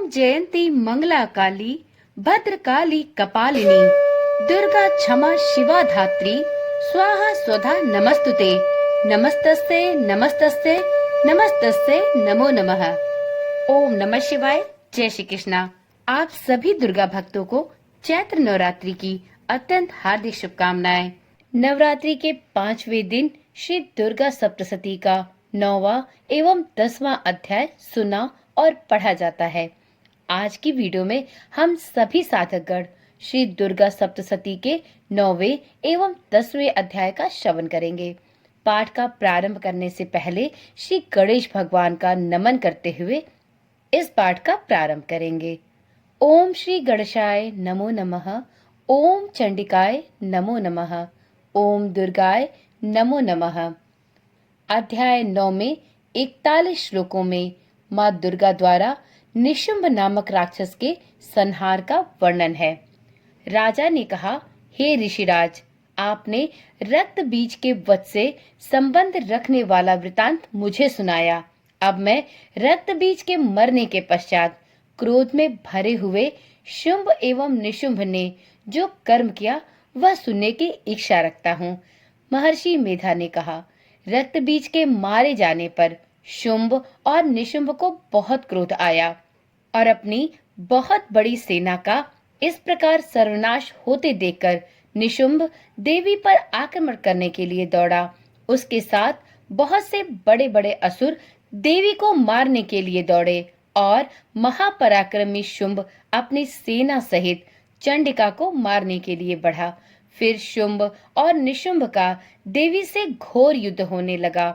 ओम जयंती मंगला काली भद्रकाली कपालिनी दुर्गा क्षमा शिवा धात्री स्वाहा स्वधा नमस्तुते नमस्तस्ते नमस्तस्ते नमस्तस्ते नमो नमः। ओम नमः शिवाय। जय श्री कृष्णा। आप सभी दुर्गा भक्तों को चैत्र नवरात्रि की अत्यंत हार्दिक शुभकामनाएं। नवरात्रि के 5वें दिन श्री दुर्गा सप्तशती का 9वां एवं 10वां अध्याय सुना और पढ़ा जाता है। आज की वीडियो में हम सभी साधकगण श्री दुर्गा सप्तशती के 9वें एवं 10वें अध्याय का श्रवण करेंगे। पाठ का प्रारंभ करने से पहले श्री गणेश भगवान का नमन करते हुए इस पाठ का प्रारंभ करेंगे। ओम श्री गणेशाय नमो नमः। ओम चंडिकाय नमो नमः। ओम दुर्गाय नमो नमः। अध्याय 9 में 41 श्लोकों में माँ दुर्गा द्वारा निशुंभ नामक राक्षस के संहार का वर्णन है। राजा ने कहा, हे ऋषिराज, आपने रक्त बीज के वध से संबंध रखने वाला वृतांत मुझे सुनाया। अब मैं रक्त बीज के मरने के पश्चात क्रोध में भरे हुए शुंभ एवं निशुंभ ने जो कर्म किया वह सुनने की इच्छा रखता हूँ। महर्षि मेधा ने कहा, रक्त बीज के मारे जाने पर शुंभ और निशुंभ को बहुत क्रोध आया और अपनी बहुत बड़ी सेना का इस प्रकार सर्वनाश होते देखकर निशुंभ देवी पर आक्रमण करने के लिए दौड़ा। उसके साथ बहुत से बड़े बड़े असुर देवी को मारने के लिए दौड़े और महापराक्रमी शुंभ अपनी सेना सहित चंडिका को मारने के लिए बढ़ा। फिर शुंभ और निशुंभ का देवी से घोर युद्ध होने लगा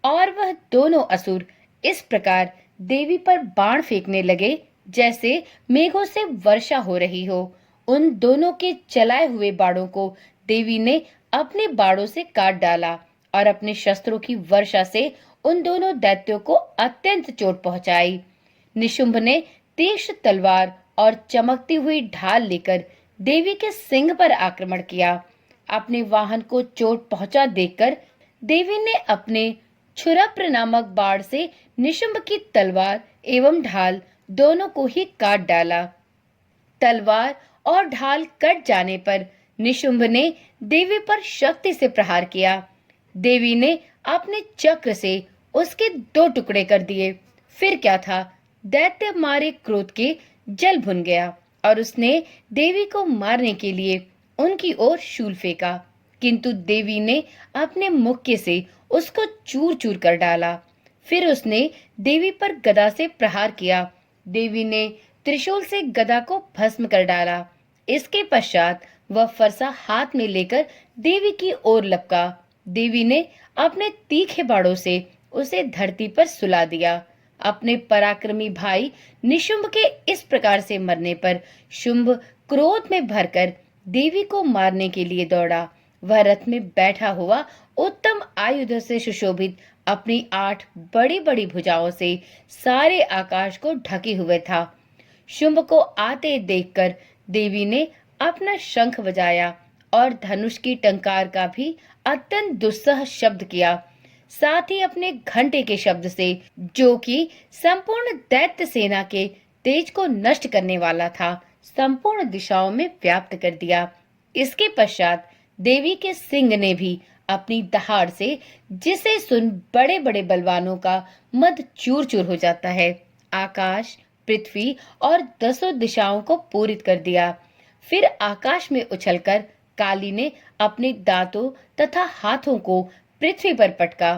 और वह दोनों असुर इस प्रकार देवी पर बाण फेंकने लगे जैसे मेघों से वर्षा हो रही हो। उन दोनों के चलाए हुए बाणों को देवी ने अपने बाणों से काट डाला और अपने शस्त्रों की वर्षा से उन दोनों दैत्यों को अत्यंत चोट पहुंचाई। निशुंभ ने तीक्ष्ण तलवार और चमकती हुई ढाल लेकर देवी के सिंह पर आक्रमण किया। अपने वाहन को चोट पहुंचा देखकर देवी ने अपने क्षुरप्र नामक बाण से निशुंभ की तलवार एवं ढाल दोनों को ही काट डाला। तलवार और ढाल कट जाने पर निशुंभ ने देवी पर शक्ति से प्रहार किया। देवी ने अपने चक्र से उसके 2 टुकड़े कर दिए। फिर क्या था, दैत्य मारे क्रोध के जल भुन गया और उसने देवी को मारने के लिए उनकी ओर शूल फेंका, किंतु देवी ने अपने मुक्के से उसको चूर चूर कर डाला। फिर उसने देवी पर गदा से प्रहार किया। देवी ने त्रिशूल से गदा को भस्म कर डाला। इसके पश्चात वह फरसा हाथ में लेकर देवी की ओर लपका। देवी ने अपने तीखे बाणों से उसे धरती पर सुला दिया। अपने पराक्रमी भाई निशुंभ के इस प्रकार से मरने पर शुंभ क्रोध में भरकर देवी को मारने के लिए दौड़ा। वह रथ में बैठा हुआ उत्तम आयुध से सुशोभित अपनी 8 बड़ी बड़ी भुजाओं से सारे आकाश को ढके हुए था। शुंभ को आते देखकर देवी ने अपना शंख बजाया और धनुष की टंकार का भी अत्यंत दुस्सह शब्द किया। साथ ही अपने घंटे के शब्द से, जो कि संपूर्ण दैत्य सेना के तेज को नष्ट करने वाला था, संपूर्ण दिशाओं में व्याप्त कर दिया। इसके पश्चात देवी के सिंह ने भी अपनी दहाड़ से, जिसे सुन बड़े बड़े बलवानों का मद चूर चूर हो जाता है, आकाश, पृथ्वी और 10 दिशाओं को पूरित कर दिया। फिर आकाश में उछलकर काली ने अपने दांतों तथा हाथों को पृथ्वी पर पटका।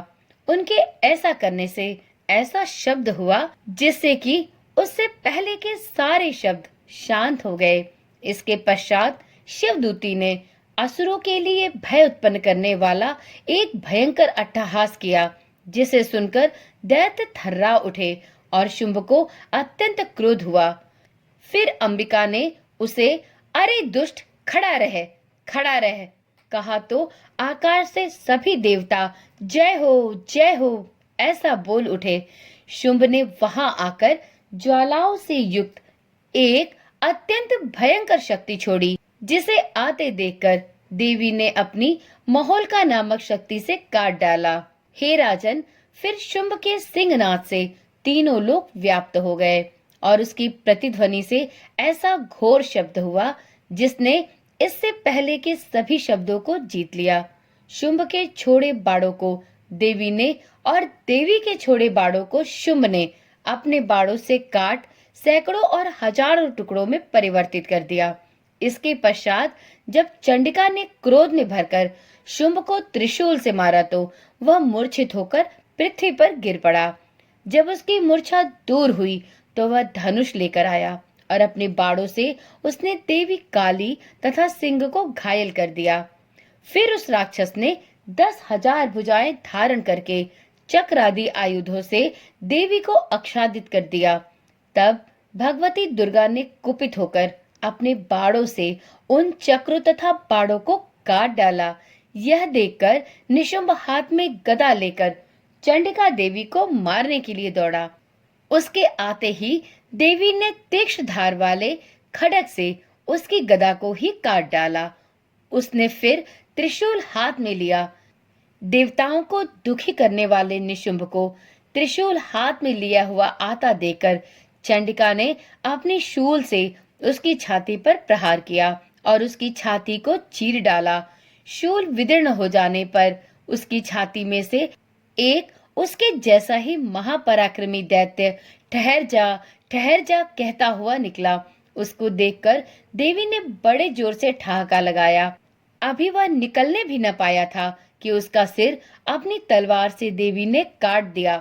उनके ऐसा करने से ऐसा शब्द हुआ जिससे कि उससे पहले के सारे शब्द शांत हो गए। इसके पश्चात शिवदूती ने असुरों के लिए भय उत्पन्न करने वाला एक भयंकर अट्टहास किया, जिसे सुनकर दैत्य थर्रा उठे और शुंभ को अत्यंत क्रोध हुआ। फिर अंबिका ने उसे, अरे दुष्ट, खड़ा रह, खड़ा रह, कहा तो आकाश से सभी देवता जय हो ऐसा बोल उठे। शुंभ ने वहां आकर ज्वालाओं से युक्त एक अत्यंत भयंकर शक्ति छोड़ी, जिसे आते देखकर देवी ने अपनी महोल्का नामक शक्ति से काट डाला। हे राजन, फिर शुंभ के सिंहनाद से तीनों लोग व्याप्त हो गए। और उसकी प्रतिध्वनि से ऐसा घोर शब्द हुआ जिसने इससे पहले के सभी शब्दों को जीत लिया। शुंभ के छोड़े बाड़ों को देवी ने और देवी के छोड़े बाड़ों को शुंभ ने अपने बाड़ों से काट सैकड़ों और हजारों टुकड़ों में परिवर्तित कर दिया। इसके पश्चात जब चंडिका ने क्रोध में भरकर शुंभ को त्रिशूल से मारा तो वह मूर्छित होकर पृथ्वी पर गिर पड़ा। जब उसकी मूर्छा दूर हुई तो वह धनुष लेकर आया और अपने बाड़ों से उसने देवी काली तथा सिंह को घायल कर दिया। फिर उस राक्षस ने 10,000 भुजाएं धारण करके चक्र आदि आयुधों से देवी को आच्छादित कर दिया। तब भगवती दुर्गा ने कुपित होकर अपने बाड़ों से उन चक्रों तथा बाड़ों को काट डाला। यह देखकर निशुंभ हाथ में गदा लेकर चंडिका देवी को मारने के लिए दौड़ा। उसके आते ही देवी ने तीक्ष्ण धार वाले खड्ग से उसकी गदा को ही काट डाला। उसने फिर त्रिशूल हाथ में लिया। देवताओं को दुखी करने वाले निशुंभ को त्रिशूल हाथ में लिया हुआ आता देखकर चंडिका ने अपनी शूल से उसकी छाती पर प्रहार किया और उसकी छाती को चीर डाला। शूल विदीर्ण हो जाने पर उसकी छाती में से एक उसके जैसा ही महापराक्रमी दैत्य ठहर जा कहता हुआ निकला। उसको देखकर देवी ने बड़े जोर से ठहाका लगाया। अभी वह निकलने भी न पाया था कि उसका सिर अपनी तलवार से देवी ने काट दिया।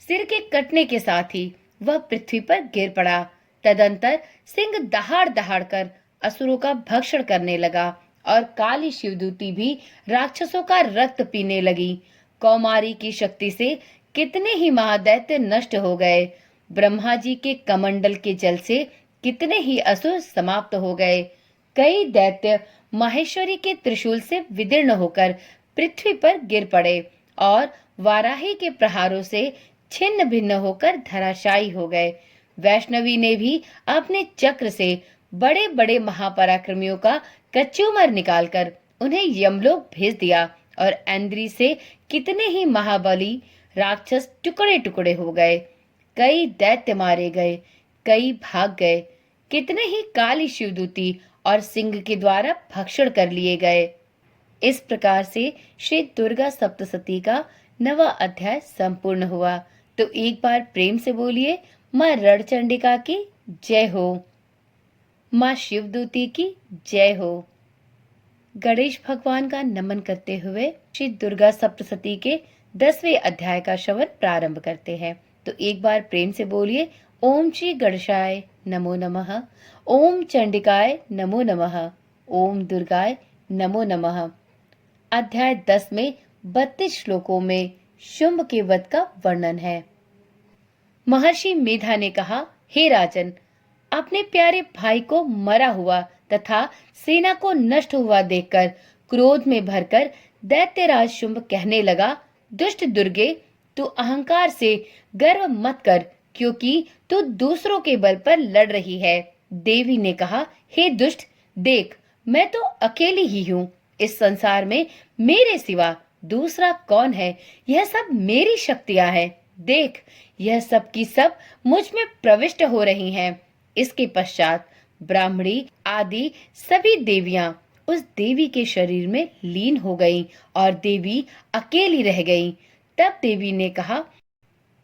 सिर के कटने के साथ ही वह पृथ्वी पर गिर पड़ा। तदंतर सिंह दहाड़ दहाड़ कर असुरों का भक्षण करने लगा और काली शिवदूती भी राक्षसों का रक्त पीने लगी। कौमारी की शक्ति से कितने ही महादैत्य नष्ट हो गए। ब्रह्मा जी के कमंडल के जल से कितने ही असुर समाप्त हो गए। कई दैत्य माहेश्वरी के त्रिशूल से विदीर्ण होकर पृथ्वी पर गिर पड़े और वाराही के प्रहारों से छिन्न भिन्न होकर धराशायी हो गए। वैष्णवी ने भी अपने चक्र से बड़े बड़े महापराक्रमियों का कच्चूमर निकालकर उन्हें यमलोक भेज दिया और इंद्री से कितने ही महाबली राक्षस टुकड़े टुकड़े हो गए। कई दैत्य मारे गए, कई भाग गए, कितने ही काली शिवदूती और सिंह के द्वारा भक्षण कर लिए गए। इस प्रकार से श्री दुर्गा सप्तशती का 9वां अध्याय संपूर्ण हुआ। तो एक बार प्रेम से बोलिए, माँ रणचंडिका की जय हो, माँ शिवदूती की जय हो। गणेश भगवान का नमन करते हुए श्री दुर्गा सप्तशती के 10वें अध्याय का श्रवण प्रारंभ करते हैं। तो एक बार प्रेम से बोलिए, ओम श्री गणेशाय नमो नमः, ओम चंडिकाय नमो नमः, ओम दुर्गाय नमो नमः। अध्याय 10 में 32 श्लोकों में शुंभ के वध का वर्णन है। महर्षि मेधा ने कहा, हे राजन, अपने प्यारे भाई को मरा हुआ तथा सेना को नष्ट हुआ देखकर क्रोध में भरकर दैत्यराज शुंभ कहने लगा, दुष्ट दुर्गे, तू अहंकार से गर्व मत कर, क्योंकि तू दूसरों के बल पर लड़ रही है। देवी ने कहा, हे दुष्ट, देख, मैं तो अकेली ही हूँ। इस संसार में मेरे सिवा दूसरा कौन है? यह सब मेरी शक्तियां हैं। देख, यह सब की सब मुझ में प्रविष्ट हो रही हैं। इसके पश्चात ब्राह्मणी आदि सभी देवियां उस देवी के शरीर में लीन हो गईं और देवी अकेली रह गई। तब देवी ने कहा,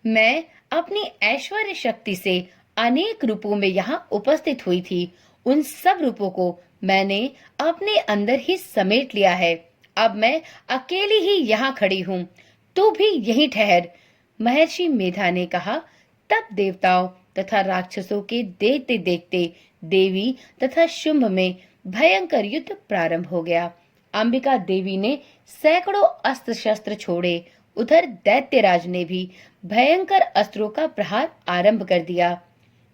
मैं अपनी ऐश्वर्य शक्ति से अनेक रूपों में यहाँ उपस्थित हुई थी। उन सब रूपों को मैंने अपने अंदर ही समेट लिया है। अब मैं अकेली ही यहाँ खड़ी हूँ, तू भी यहीं ठहर। महर्षि मेधा ने कहा। तब देवताओं तथा राक्षसों के देखते देखते देवी तथा शुंभ में भयंकर युद्ध प्रारंभ हो गया। अंबिका देवी ने सैकड़ों अस्त्र शस्त्र छोड़े। उधर दैत्यराज ने भी भयंकर अस्त्रों का प्रहार आरंभ कर दिया।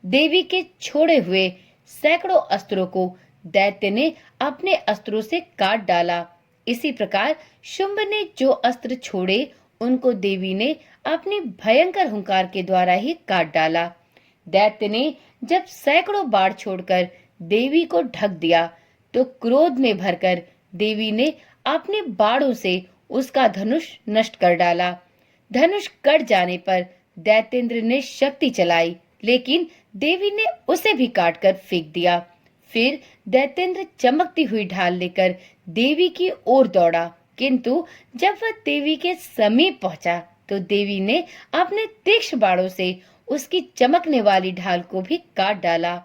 देवी के छोड़े हुए सैकड़ों अस्त्रों को दैत्य ने अपने अस्त्रों से काट डाला। इसी प्रकार शुंभ ने जो अस्त्र छोड़े उनको देवी ने अपनी भयंकर हुंकार के द्वारा ही काट डाला। दैत्य ने जब सैकड़ों बाढ़ छोड़कर देवी को ढक दिया तो क्रोध में भरकर देवी ने अपने बाणों से उसका धनुष नष्ट कर डाला। धनुष कट जाने पर दैत्येंद्र ने शक्ति चलाई लेकिन देवी ने उसे भी काटकर फेंक दिया। फिर दैत्येंद्र चमकती हुई ढाल लेकर देवी की ओर दौड़ा, किंतु जब वह देवी के समीप पहुंचा तो देवी ने अपने तीक्ष्ण बाणों से उसकी चमकने वाली ढाल को भी काट डाला।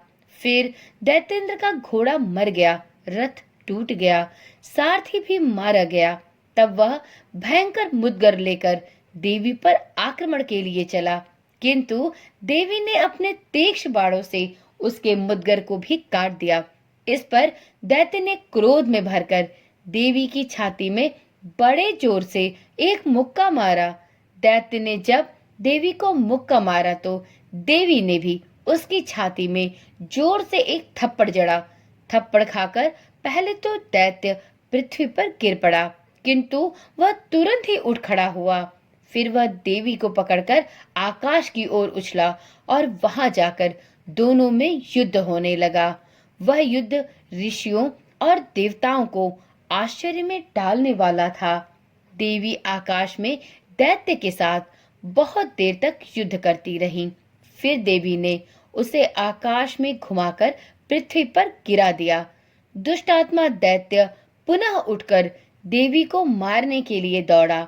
फिर दैत्येंद्र का घोड़ा मर गया, रथ टूट गया, सारथी भी मारा गया। तब वह भयंकर मुद्गर लेकर देवी पर आक्रमण के लिए चला, किंतु देवी ने अपने तीक्ष्ण बाणों से उसके मुद्गर को भी काट दिया। इस पर दैत्य ने क्रोध में भरकर देवी की छाती में बड़े जोर से एक मुक्का मारा। दैत्य ने जब देवी को मुक्का मारा तो देवी ने भी उसकी छाती में जोर से एक थप्पड़ जड़ा। थप्पड़ खाकर पहले तो दैत्य पृथ्वी पर गिर पड़ा, किंतु वह तुरंत ही उठ खड़ा हुआ। फिर वह देवी को पकड़कर आकाश की ओर उछला और वहां जाकर दोनों में युद्ध होने लगा। वह युद्ध ऋषियों और देवताओं को आश्चर्य में डालने वाला था। देवी आकाश में दैत्य के साथ बहुत देर तक युद्ध करती रही। फिर देवी ने उसे आकाश में घुमाकर पृथ्वी पर गिरा दिया। दुष्ट आत्मा दैत्य पुनः उठकर देवी को मारने के लिए दौड़ा।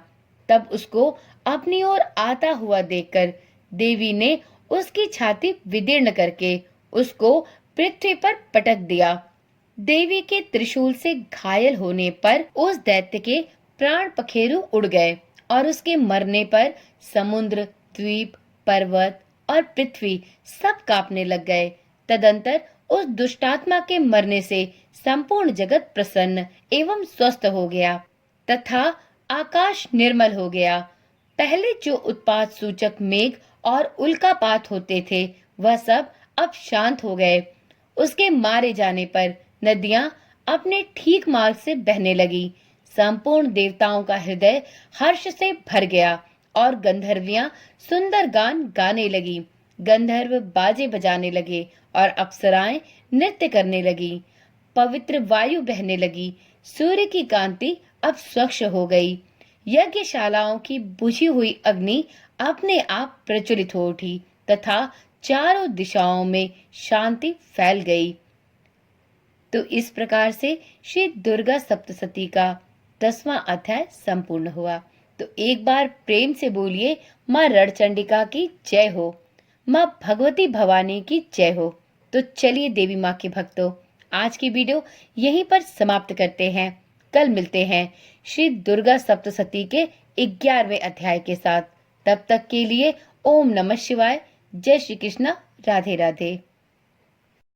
तब उसको अपनी ओर आता हुआ देखकर देवी ने उसकी छाती विदीर्ण करके उसको पृथ्वी पर पटक दिया। देवी के त्रिशूल से घायल होने पर उस दैत्य के प्राण पखेरु उड़ गए और उसके मरने पर समुद्र, द्वीप, पर्वत और पृथ्वी सब कांपने लग गए। तदंतर उस दुष्टात्मा के मरने से संपूर्ण जगत प्रसन्न एवं स्वस्थ हो गया तथा आकाश निर्मल हो गया। पहले जो उत्पात सूचक मेघ और उल्कापात होते थे वह सब अब शांत हो गए। उसके मारे जाने पर नदियां अपने ठीक मार्ग से बहने लगी। संपूर्ण देवताओं का हृदय हर्ष से भर गया और गंधर्वियां सुंदर गान गाने लगी। गंधर्व बाजे बजाने लगे और अप्सराएं नृत्य करने लगी। पवित्र वायु बहने लगी। सूर्य की कांति अब स्वच्छ हो गई। यज्ञशालाओं की बुझी हुई अग्नि अपने आप प्रज्वलित हो उठी तथा चारों दिशाओं में शांति फैल गई। तो इस प्रकार से श्री दुर्गा सप्तशती का 10वां अध्याय संपूर्ण हुआ। तो एक बार प्रेम से बोलिए माँ रणचंडिका की जय हो, माँ भगवती भवानी की जय हो। तो चलिए देवी माँ के भक्तों, आज की वीडियो यहीं पर समाप्त करते हैं। कल मिलते हैं श्री दुर्गा सप्तशती के 11वें अध्याय के साथ। तब तक के लिए ओम नमः शिवाय। जय श्री कृष्णा। राधे राधे।